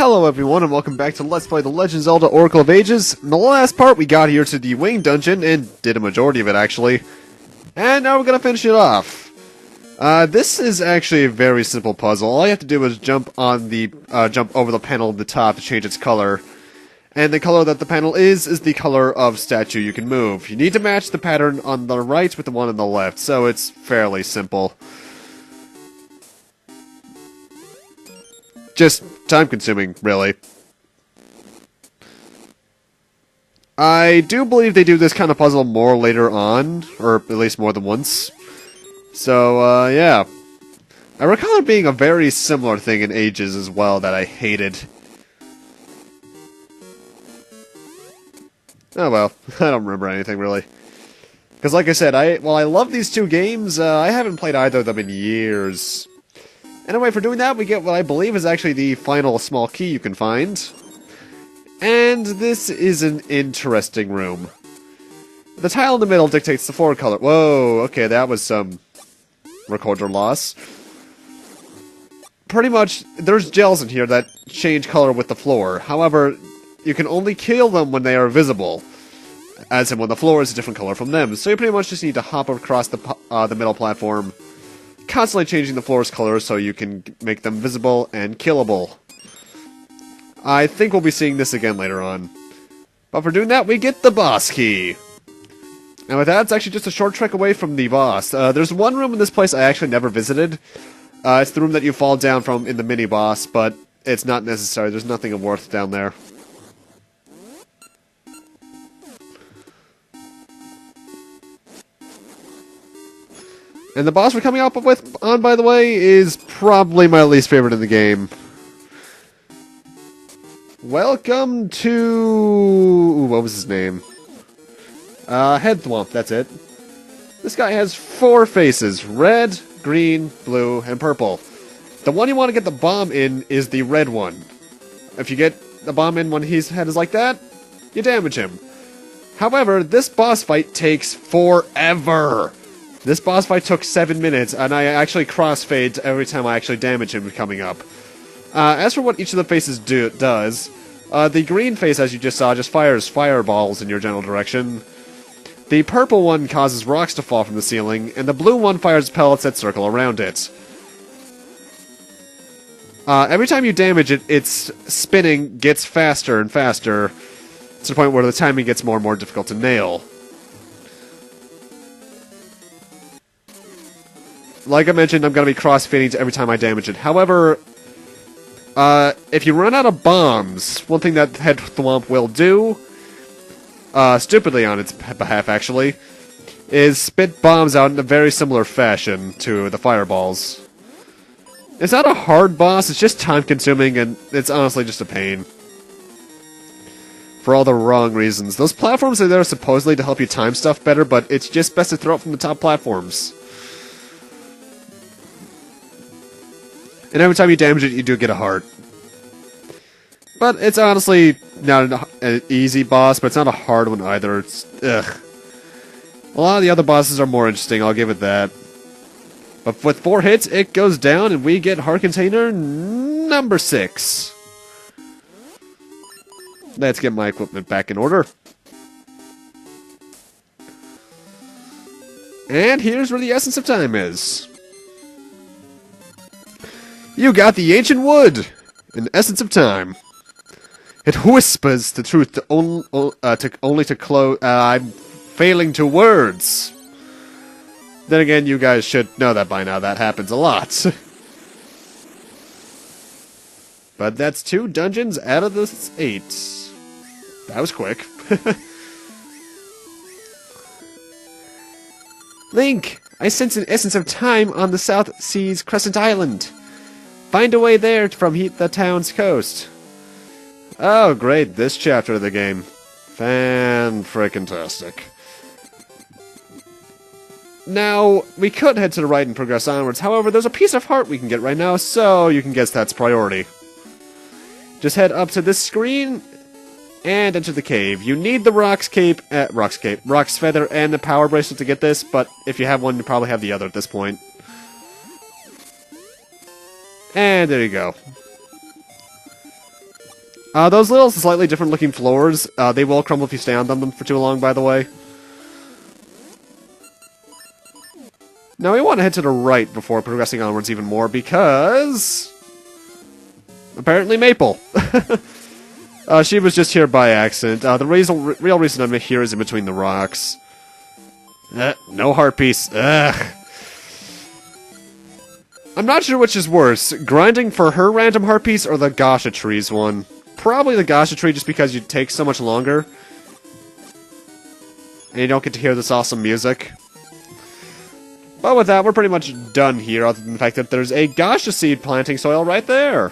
Hello everyone and welcome back to Let's Play The Legend of Zelda Oracle of Ages. In the last part we got here to the Wing Dungeon, and did a majority of it actually. And now we're gonna finish it off. This is actually a very simple puzzle. All you have to do is jump over the panel at the top to change its color. And the color that the panel is the color of statue you can move. You need to match the pattern on the right with the one on the left, so it's fairly simple. Just time-consuming, really. I do believe they do this kind of puzzle more later on, or at least more than once. So, yeah. I recall it being a very similar thing in Ages as well that I hated. Oh well, I don't remember anything, really. Because like I said, while I love these two games, I haven't played either of them in years. Anyway, for doing that, we get what I believe is actually the final small key you can find. And this is an interesting room. The tile in the middle dictates the floor color. Whoa, okay, that was some recorder loss. Pretty much, there's gels in here that change color with the floor. However, you can only kill them when they are visible. As in when the floor is a different color from them. So you pretty much just need to hop across the middle platform, constantly changing the floor's color so you can make them visible and killable. I think we'll be seeing this again later on. But for doing that, we get the boss key. And with that, it's actually just a short trek away from the boss. There's one room in this place I actually never visited. It's the room that you fall down from in the mini-boss, but it's not necessary. There's nothing of worth down there. And the boss we're coming up on, by the way, is probably my least favorite in the game. Welcome to... what was his name? Head Thwomp, that's it. This guy has 4 faces. Red, green, blue, and purple. The one you want to get the bomb in is the red one. If you get the bomb in when his head is like that, you damage him. However, this boss fight takes forever. This boss fight took 7 minutes, and I actually crossfade every time I actually damage him coming up. As for what each of the faces does, the green face, as you just saw, just fires fireballs in your general direction. The purple one causes rocks to fall from the ceiling, and the blue one fires pellets that circle around it. Every time you damage it, its spinning gets faster and faster, to the point where the timing gets more and more difficult to nail. Like I mentioned, I'm going to be crossfading every time I damage it. However, if you run out of bombs, one thing that Head Thwomp will do, stupidly on its behalf actually, is spit bombs out in a very similar fashion to the fireballs. It's not a hard boss, it's just time-consuming, and it's honestly just a pain. For all the wrong reasons. Those platforms are there supposedly to help you time stuff better, but it's just best to throw it from the top platforms. And every time you damage it, you do get a heart. But it's honestly not an easy boss, but it's not a hard one either. It's, ugh. A lot of the other bosses are more interesting, I'll give it that. But with 4 hits, it goes down, and we get heart container number 6. Let's get my equipment back in order. And here's where the essence of time is. You got the ancient wood, an essence of time. It whispers the truth only to close. I'm failing to words. Then again, you guys should know that by now. That happens a lot. But that's 2 dungeons out of the 8. That was quick. Link, I sense an essence of time on the South Seas Crescent Island. Find a way there from the town's coast. Oh, great, this chapter of the game. Fan-frickin-tastic. Now, we could head to the right and progress onwards. However, there's a piece of heart we can get right now, so you can guess that's priority. Just head up to this screen and enter the cave. You need the Rock's Feather and the Power Bracelet to get this, but if you have one, you probably have the other at this point. And there you go. Those little slightly different looking floors, they will crumble if you stay on them for too long, by the way. Now we want to head to the right before progressing onwards even more, because... apparently Maple. She was just here by accident. The real reason I'm here is in between the rocks. No heart piece. Ugh. I'm not sure which is worse, grinding for her random heart piece or the Gasha trees one. Probably the Gasha tree just because you take so much longer. And you don't get to hear this awesome music. But with that, we're pretty much done here, other than the fact that there's a Gasha seed planting soil right there.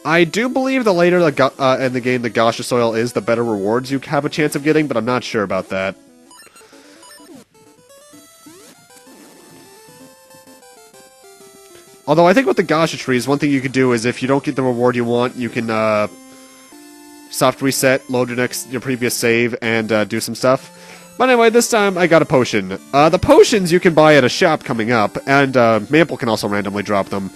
I do believe the later in the game the Gasha soil is, the better rewards you have a chance of getting, but I'm not sure about that. Although I think with the Gasha trees, one thing you could do is if you don't get the reward you want, you can soft reset, load your previous save, and do some stuff. But anyway, this time I got a potion. The potions you can buy at a shop coming up, and Maple can also randomly drop them.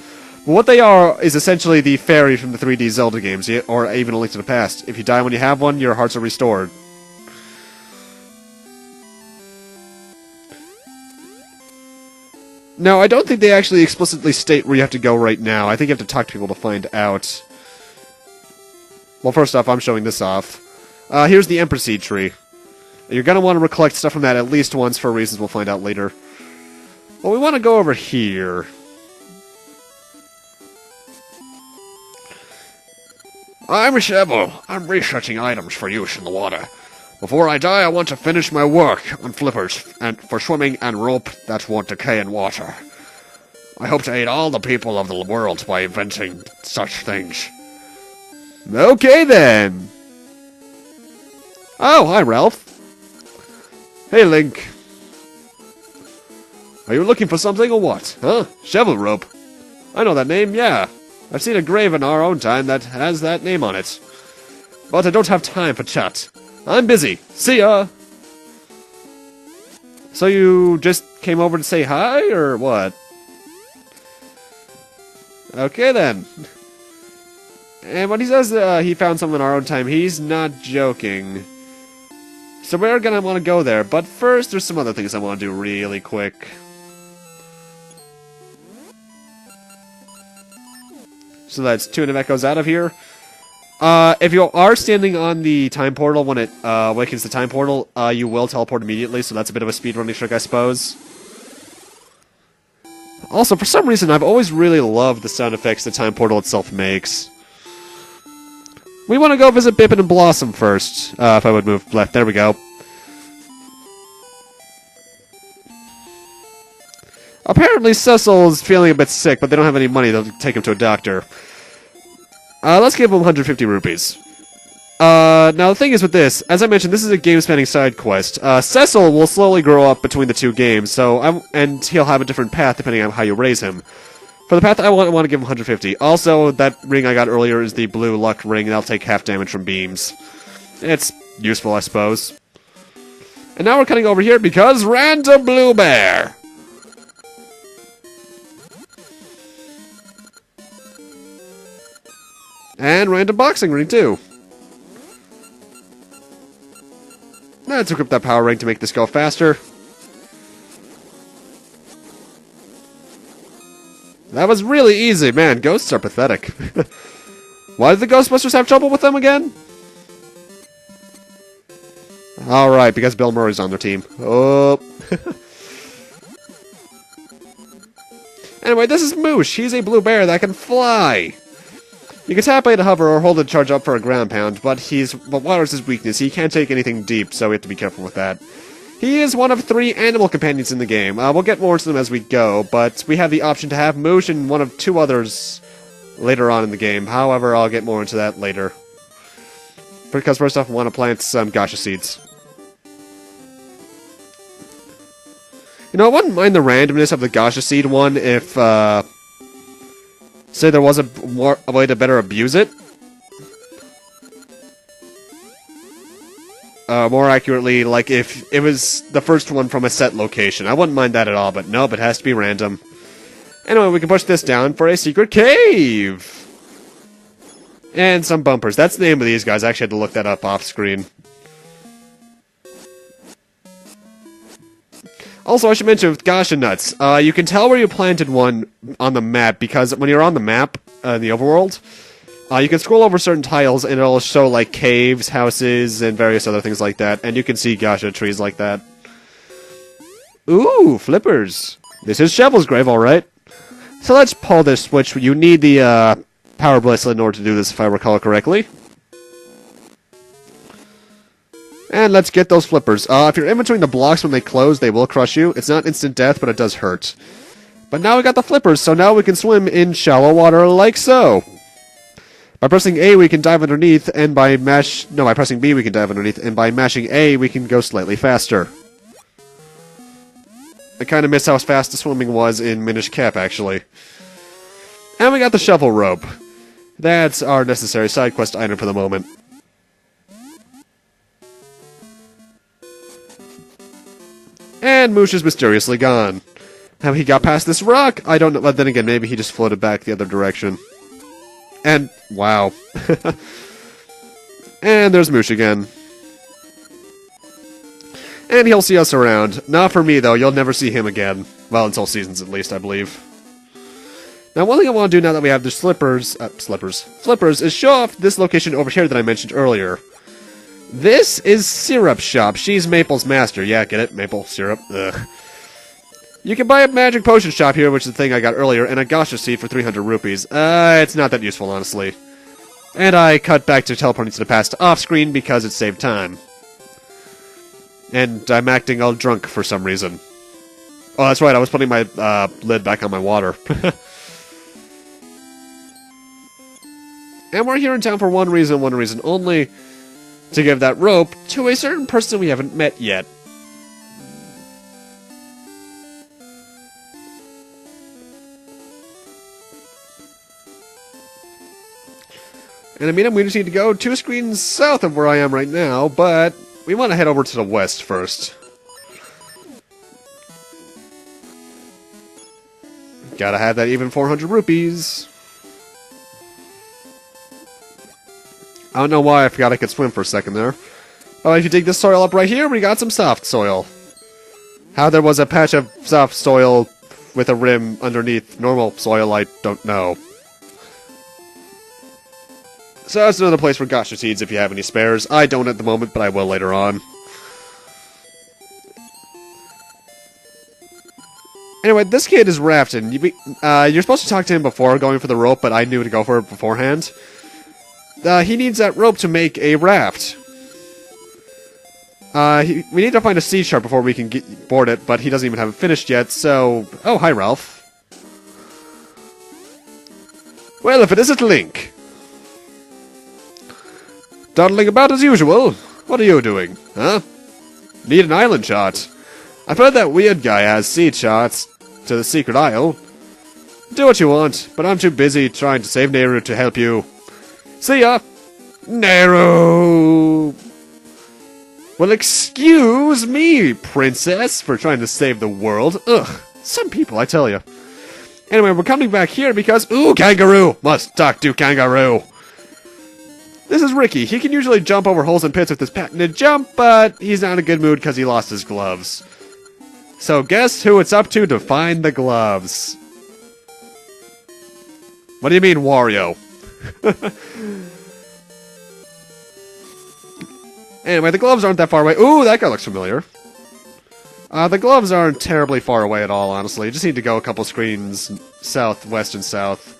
But what they are is essentially the fairy from the 3D Zelda games, or even A Link to the Past. If you die when you have one, your hearts are restored. No, I don't think they actually explicitly state where you have to go right now. I think you have to talk to people to find out. Well, first off, I'm showing this off. Here's the Emperor Seed Tree. You're going to want to recollect stuff from that at least once for reasons we'll find out later. Well, we want to go over here. I'm a shovel. I'm researching items for use in the water. Before I die, I want to finish my work on flippers and for swimming and rope that won't decay in water. I hope to aid all the people of the world by inventing such things. Okay, then. Oh, hi, Ralph. Hey, Link. Are you looking for something or what? Huh? Shovel rope. I know that name, yeah. I've seen a grave in our own time that has that name on it. But I don't have time for chat. I'm busy. See ya! So you just came over to say hi, or what? Okay, then. And when he says he found something in our own time, he's not joking. So we're gonna want to go there, but first there's some other things I want to do really quick. So that's 2 of echoes out of here. If you are standing on the time portal when it awakens the time portal, you will teleport immediately, so that's a bit of a speedrunning trick, I suppose. Also, for some reason, I've always really loved the sound effects the time portal itself makes. We want to go visit Bippin and Blossom first, if I would move left. There we go. Apparently, Cecil's feeling a bit sick, but they don't have any money to take him to a doctor. Let's give him 150 rupees. Now, the thing is with this, as I mentioned, this is a game-spanning side quest. Cecil will slowly grow up between the two games, and he'll have a different path depending on how you raise him. For the path I want to give him 150. Also, that ring I got earlier is the blue luck ring, and that'll take half damage from beams. It's useful, I suppose. And now we're cutting over here because Rant a Blue Bear! And random boxing ring, too. Let's equip that power ring to make this go faster. That was really easy, man. Ghosts are pathetic. Why did the Ghostbusters have trouble with them again? Alright, because Bill Murray's on their team. Oh. Anyway, this is Moosh. He's a blue bear that can fly. You can tap A to hover or hold the charge up for a ground pound, but water's his weakness. He can't take anything deep, so we have to be careful with that. He is one of 3 animal companions in the game. We'll get more into them as we go, but we have the option to have Moosh and one of 2 others later on in the game. However, I'll get more into that later. Because first off, I want to plant some Gasha seeds. You know, I wouldn't mind the randomness of the Gasha seed one if, say there was a way to better abuse it. More accurately, like if it was the first one from a set location. I wouldn't mind that at all, but nope, it has to be random. Anyway, we can push this down for a secret cave. And some bumpers. That's the name of these guys. I actually had to look that up off screen. Also, I should mention with Gacha Nuts, you can tell where you planted one on the map, because when you're on the map, in the overworld, you can scroll over certain tiles and it'll show, like, caves, houses, and various other things like that, and you can see Gacha trees like that. Ooh, flippers. This is Shovel's grave, alright. So let's pull this switch. You need the, power bracelet in order to do this, if I recall correctly. And let's get those flippers. If you're inventorying the blocks when they close, they will crush you. It's not instant death, but it does hurt. But now we got the flippers, so now we can swim in shallow water like so. By pressing A, we can dive underneath, and by pressing B, we can dive underneath, and by mashing A, we can go slightly faster. I kind of miss how fast the swimming was in Minish Cap, actually. And we got the shovel rope. That's our necessary side quest item for the moment. And Moosh is mysteriously gone. How he got past this rock, I don't know, but then again, maybe he just floated back the other direction. And, wow. And there's Moosh again. And he'll see us around. Not for me, though, you'll never see him again. Well, until seasons, at least, I believe. Now, one thing I want to do now that we have the flippers, is show off this location over here that I mentioned earlier. This is Syrup Shop. She's Maple's master. Yeah, get it? Maple, syrup. Ugh. You can buy a magic potion shop here, which is the thing I got earlier, and a Gacha seed for 300 rupees. It's not that useful, honestly. And I cut back to teleporting to the past off-screen because it saved time. And I'm acting all drunk for some reason. Oh, that's right, I was putting my lid back on my water. And we're here in town for one reason only. To give that rope to a certain person we haven't met yet. And I mean, we just need to go 2 screens south of where I am right now, but we want to head over to the west first. Gotta have that even 400 rupees. I don't know why I forgot I could swim for a second there. Oh, if you dig this soil up right here, we got some soft soil. How there was a patch of soft soil with a rim underneath normal soil, I don't know. So that's another place for Gacha seeds if you have any spares. I don't at the moment, but I will later on. Anyway, this kid is rafting. You're supposed to talk to him before going for the rope, but I knew to go for it beforehand. He needs that rope to make a raft. We need to find a sea shark before we can board it, but he doesn't even have it finished yet, so... Oh, hi, Ralph. Well, if it isn't Link. Dawdling about as usual. What are you doing, huh? Need an island shot. I've heard that weird guy has seed shots to the secret isle. Do what you want, but I'm too busy trying to save Nehru to help you. See ya! Nehru! Well, excuse me, princess, for trying to save the world. Ugh, some people, I tell you. Anyway, we're coming back here because... Ooh, kangaroo! Must talk to kangaroo! This is Ricky. He can usually jump over holes and pits with his patented jump, but he's not in a good mood because he lost his gloves. So guess who it's up to find the gloves? What do you mean, Wario? Anyway, the gloves aren't that far away. Ooh, that guy looks familiar. The gloves aren't terribly far away at all, honestly. You just need to go a couple screens south, west, and south.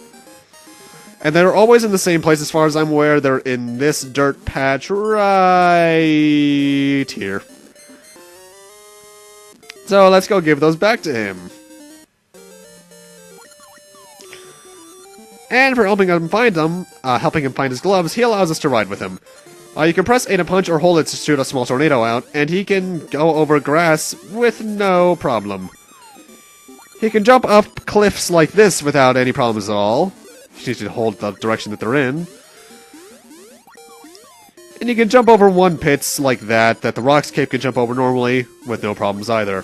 And they're always in the same place as far as I'm aware. They're in this dirt patch right here. So let's go give those back to him. And for helping him find his gloves, he allows us to ride with him. You can press A to punch or hold it to shoot a small tornado out, and he can go over grass with no problem. He can jump up cliffs like this without any problems at all. You need to hold the direction that they're in. And you can jump over one pits like that the Rocks Cape can jump over normally with no problems either.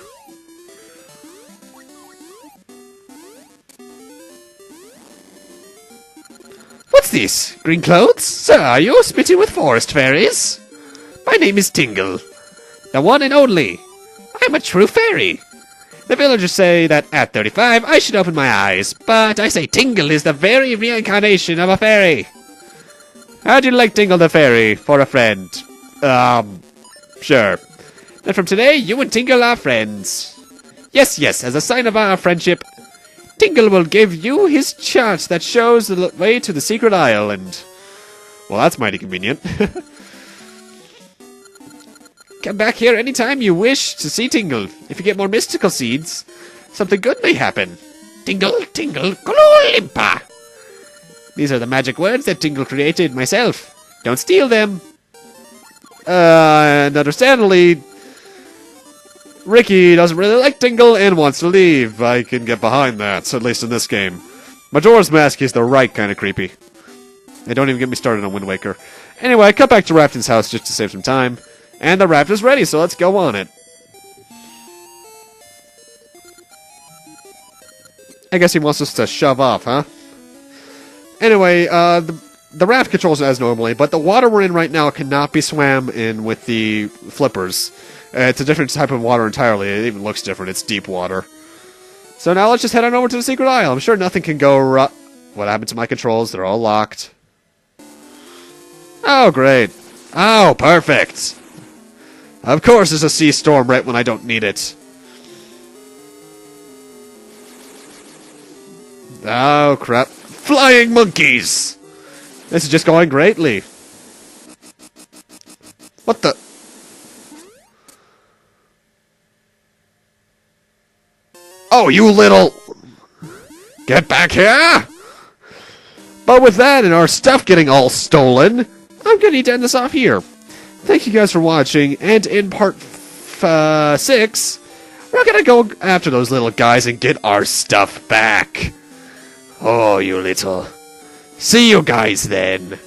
this? Green clothes? Sir, are you spitting with forest fairies? My name is Tingle, the one and only. I'm a true fairy. The villagers say that at 35 I should open my eyes, but I say Tingle is the very reincarnation of a fairy. How'd you like Tingle the fairy for a friend? Sure. Then from today, you and Tingle are friends. Yes, as a sign of our friendship, Tingle will give you his chart that shows the way to the secret island. Well, that's mighty convenient. Come back here anytime you wish to see Tingle. If you get more mystical seeds, something good may happen. Tingle, Tingle, Kololimpa. These are the magic words that Tingle created myself. Don't steal them. And understandably, Ricky doesn't really like Tingle and wants to leave. I can get behind that, at least in this game. Majora's Mask is the right kind of creepy. And don't even get me started on Wind Waker. Anyway, I cut back to Rafton's house just to save some time. And the raft is ready, so let's go on it. I guess he wants us to shove off, huh? Anyway, the raft controls as normally, but the water we're in right now cannot be swam in with the flippers. It's a different type of water entirely. It even looks different. It's deep water. So now let's just head on over to the secret isle. I'm sure nothing can go wrong. What happened to my controls? They're all locked. Oh, great. Oh, perfect. Of course there's a sea storm right when I don't need it. Oh, crap. Flying monkeys! This is just going greatly. What the... Oh, you little... Get back here! But with that and our stuff getting all stolen, I'm gonna need to end this off here. Thank you guys for watching, and in part 6, we're gonna go after those little guys and get our stuff back. Oh, you little... See you guys then.